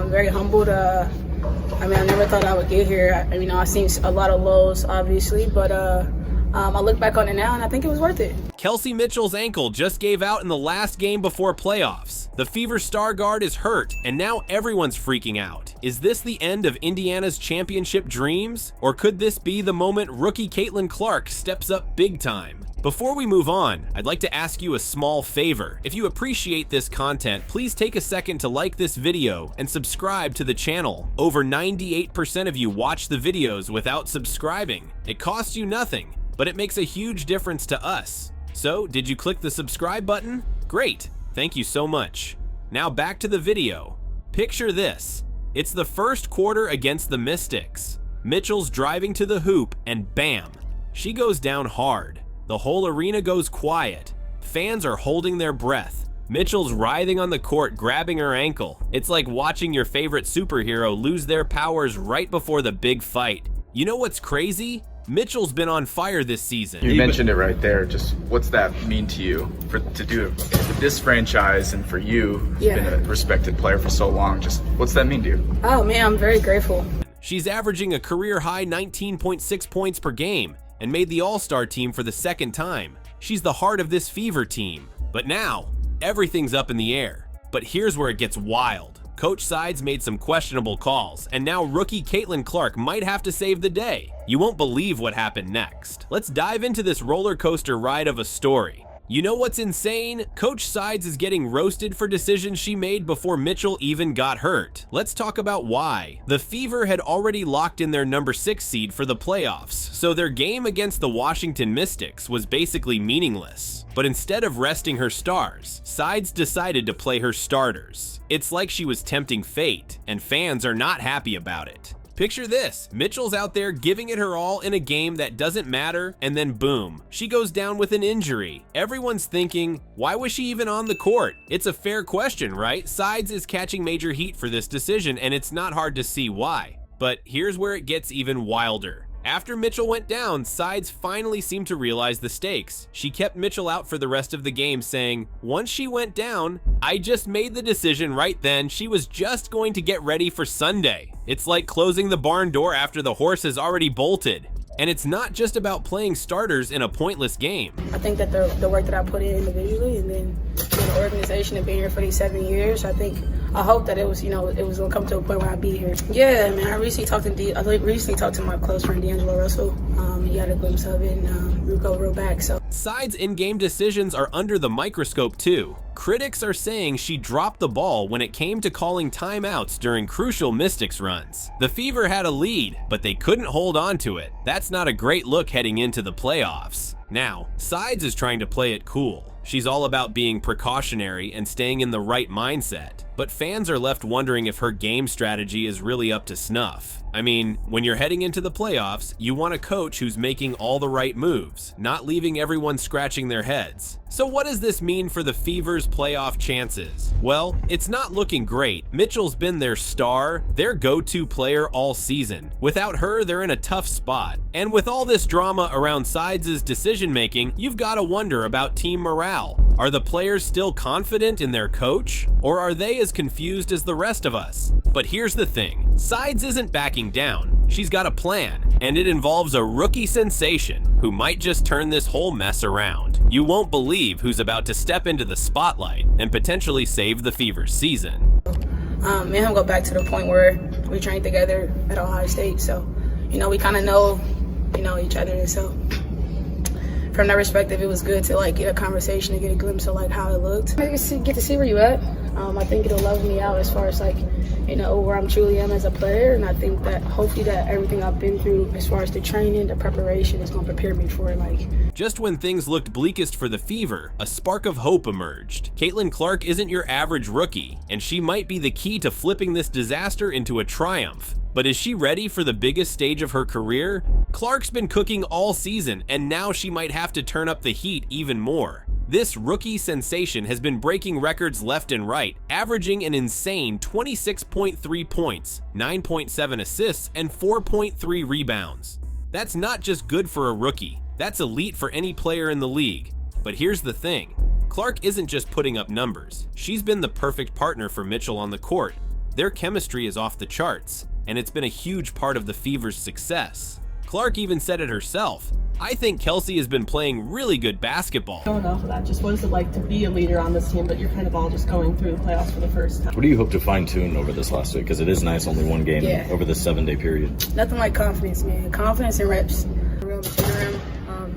I'm very humbled. I never thought I would get here. I've seen a lot of lows, obviously, but I look back on it now and I think it was worth it. Kelsey Mitchell's ankle just gave out in the last game before playoffs. The Fever star guard is hurt, and now everyone's freaking out. Is this the end of Indiana's championship dreams? Or could this be the moment rookie Caitlin Clark steps up big time? Before we move on, I'd like to ask you a small favor. If you appreciate this content, please take a second to like this video and subscribe to the channel. Over 98% of you watch the videos without subscribing. It costs you nothing, but it makes a huge difference to us. So, did you click the subscribe button? Great, thank you so much. Now back to the video. Picture this. It's the first quarter against the Mystics. Mitchell's driving to the hoop and bam, she goes down hard. The whole arena goes quiet. Fans are holding their breath. Mitchell's writhing on the court, grabbing her ankle. It's like watching your favorite superhero lose their powers right before the big fight. You know what's crazy? Mitchell's been on fire this season. You mentioned it right there. Just what's that mean to you to do it with this franchise and for you, who's been a respected player for so long? Just what's that mean to you? Oh man, I'm very grateful. She's averaging a career-high 19.6 points per game and made the All-Star team for the second time. She's the heart of this Fever team. But now, everything's up in the air. But here's where it gets wild. Coach Sides made some questionable calls, and now rookie Caitlin Clark might have to save the day. You won't believe what happened next. Let's dive into this roller coaster ride of a story. You know what's insane? Coach Sides is getting roasted for decisions she made before Mitchell even got hurt. Let's talk about why. The Fever had already locked in their number 6 seed for the playoffs, so their game against the Washington Mystics was basically meaningless. But instead of resting her stars, Sides decided to play her starters. It's like she was tempting fate, and fans are not happy about it. Picture this, Mitchell's out there giving it her all in a game that doesn't matter, and then boom, she goes down with an injury. Everyone's thinking, why was she even on the court? It's a fair question, right? Sides is catching major heat for this decision, and it's not hard to see why. But here's where it gets even wilder. After Mitchell went down, Sides finally seemed to realize the stakes. She kept Mitchell out for the rest of the game, saying, once she went down, I just made the decision right then. She was just going to get ready for Sunday. It's like closing the barn door after the horse has already bolted. And it's not just about playing starters in a pointless game. I think that the work that I put in individually and then the organization and being here for these 7 years, I hope that it was gonna come to a point where I'd be here. Yeah, man, I recently talked to my close friend D'Angelo Russell. He got a glimpse of it and Ruko wrote back, so. Sides' in-game decisions are under the microscope too. Critics are saying she dropped the ball when it came to calling timeouts during crucial Mystics runs. The Fever had a lead, but they couldn't hold on to it. That's not a great look heading into the playoffs. Now, Sides is trying to play it cool. She's all about being precautionary and staying in the right mindset. But fans are left wondering if her game strategy is really up to snuff. I mean, when you're heading into the playoffs, you want a coach who's making all the right moves, not leaving everyone scratching their heads. So what does this mean for the Fever's playoff chances? Well, it's not looking great. Mitchell's been their star, their go-to player all season. Without her, they're in a tough spot. And with all this drama around Sides' decision-making, you've got to wonder about team morale. Are the players still confident in their coach? Or are they as confused as the rest of us? But here's the thing, Sides isn't backing down. She's got a plan, and it involves a rookie sensation who might just turn this whole mess around. You won't believe who's about to step into the spotlight and potentially save the Fever's season. Me and him go back to the point where we trained together at Ohio State, so we kind of know each other, and so from that perspective, it was good to get a conversation and get a glimpse of how it looked. I get to see where you at. I think it'll level me out as far as where I'm truly am as a player, and I think that hopefully that everything I've been through as far as the training, the preparation is going to prepare me for it. Just when things looked bleakest for the Fever, a spark of hope emerged. Caitlin Clark isn't your average rookie, and she might be the key to flipping this disaster into a triumph. But is she ready for the biggest stage of her career? Clark's been cooking all season, and now she might have to turn up the heat even more. This rookie sensation has been breaking records left and right, averaging an insane 26.3 points, 9.7 assists, and 4.3 rebounds. That's not just good for a rookie, that's elite for any player in the league. But here's the thing, Clark isn't just putting up numbers, she's been the perfect partner for Mitchell on the court. Their chemistry is off the charts, and it's been a huge part of the Fever's success. Clark even said it herself. I think Kelsey has been playing really good basketball. Going off of that, just what is it like to be a leader on this team, but you're kind of all just going through the playoffs for the first time? What do you hope to fine-tune over this last week? Because it is nice, only one game over this 7-day period. Nothing like confidence, man. Confidence and reps. Real between the rim,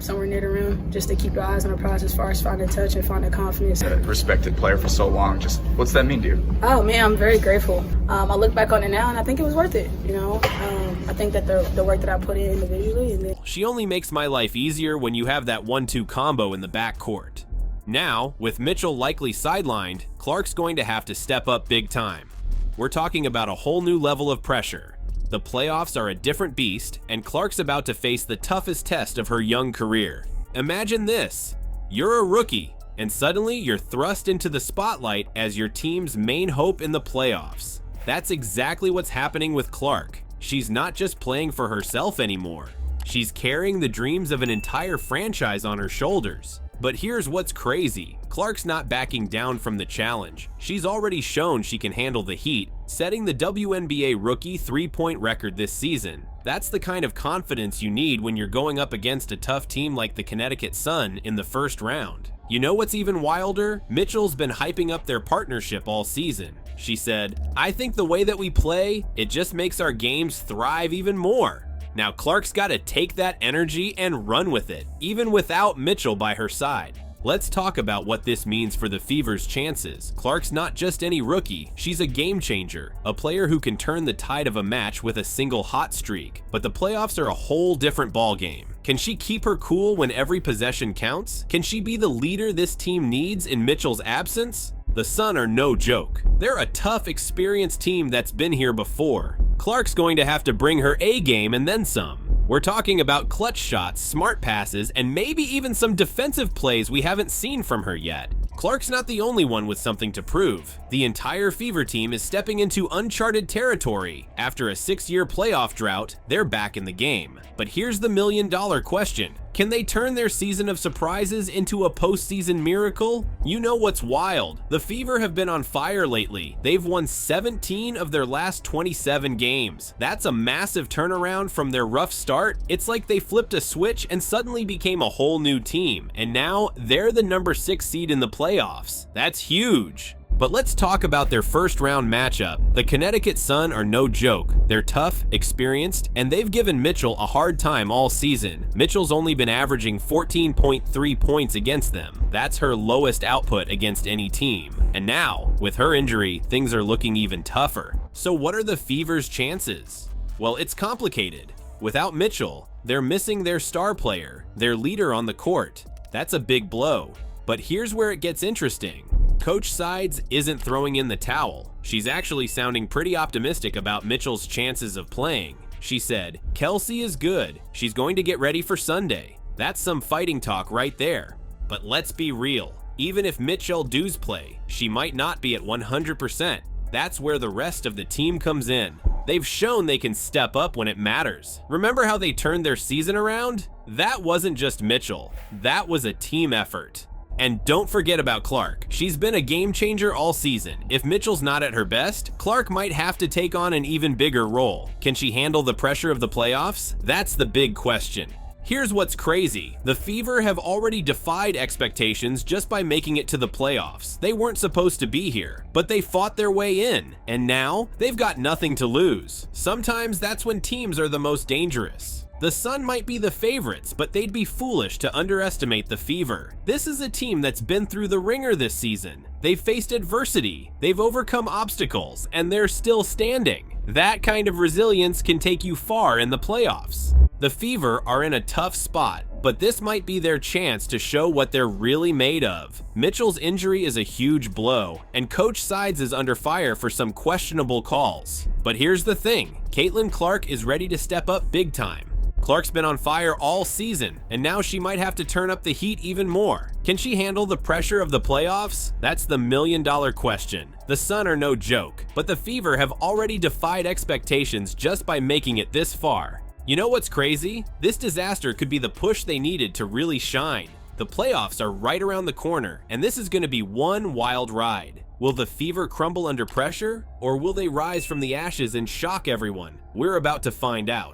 somewhere near the rim, just to keep your eyes on the prize as far as finding touch and finding confidence. A respected player for so long, just what's that mean to you? Oh man, I'm very grateful. I look back on it now and I think it was worth it, you know. I think that the work that I put in individually and then She only makes my life easier when you have that 1-2 combo in the backcourt. Now, with Mitchell likely sidelined, Clark's going to have to step up big time. We're talking about a whole new level of pressure. The playoffs are a different beast, and Clark's about to face the toughest test of her young career. Imagine this. You're a rookie, and suddenly you're thrust into the spotlight as your team's main hope in the playoffs. That's exactly what's happening with Clark. She's not just playing for herself anymore. She's carrying the dreams of an entire franchise on her shoulders. But here's what's crazy. Clark's not backing down from the challenge. She's already shown she can handle the heat, setting the WNBA rookie three-point record this season. That's the kind of confidence you need when you're going up against a tough team like the Connecticut Sun in the first round. You know what's even wilder? Mitchell's been hyping up their partnership all season. She said, "I think the way that we play, it just makes our games thrive even more." Now Clark's got to take that energy and run with it, even without Mitchell by her side. Let's talk about what this means for the Fever's chances. Clark's not just any rookie, she's a game changer, a player who can turn the tide of a match with a single hot streak. But the playoffs are a whole different ballgame. Can she keep her cool when every possession counts? Can she be the leader this team needs in Mitchell's absence? The Sun are no joke. They're a tough, experienced team that's been here before. Clark's going to have to bring her A game and then some. We're talking about clutch shots, smart passes, and maybe even some defensive plays we haven't seen from her yet. Clark's not the only one with something to prove. The entire Fever team is stepping into uncharted territory. After a 6-year playoff drought, they're back in the game. But here's the million-dollar question. Can they turn their season of surprises into a postseason miracle? You know what's wild. The Fever have been on fire lately. They've won 17 of their last 27 games. That's a massive turnaround from their rough start. It's like they flipped a switch and suddenly became a whole new team. And now they're the number 6 seed in the playoffs. That's huge. But let's talk about their first round matchup. The Connecticut Sun are no joke. They're tough, experienced, and they've given Mitchell a hard time all season. Mitchell's only been averaging 14.3 points against them. That's her lowest output against any team. And now, with her injury, things are looking even tougher. So what are the Fever's chances? Well, it's complicated. Without Mitchell, they're missing their star player, their leader on the court. That's a big blow. But here's where it gets interesting. Coach Sides isn't throwing in the towel. She's actually sounding pretty optimistic about Mitchell's chances of playing. She said, "Kelsey is good. She's going to get ready for Sunday." That's some fighting talk right there. But let's be real. Even if Mitchell does play, she might not be at 100%. That's where the rest of the team comes in. They've shown they can step up when it matters. Remember how they turned their season around? That wasn't just Mitchell. That was a team effort. And don't forget about Clark. She's been a game changer all season. If Mitchell's not at her best, Clark might have to take on an even bigger role. Can she handle the pressure of the playoffs? That's the big question. Here's what's crazy. The Fever have already defied expectations just by making it to the playoffs. They weren't supposed to be here, but they fought their way in. And now, they've got nothing to lose. Sometimes that's when teams are the most dangerous. The Sun might be the favorites, but they'd be foolish to underestimate the Fever. This is a team that's been through the ringer this season. They've faced adversity, they've overcome obstacles, and they're still standing. That kind of resilience can take you far in the playoffs. The Fever are in a tough spot, but this might be their chance to show what they're really made of. Mitchell's injury is a huge blow, and Coach Sides is under fire for some questionable calls. But here's the thing, Caitlin Clark is ready to step up big time. Clark's been on fire all season, and now she might have to turn up the heat even more. Can she handle the pressure of the playoffs? That's the million-dollar question. The Sun are no joke, but the Fever have already defied expectations just by making it this far. You know what's crazy? This disaster could be the push they needed to really shine. The playoffs are right around the corner, and this is going to be one wild ride. Will the Fever crumble under pressure, or will they rise from the ashes and shock everyone? We're about to find out.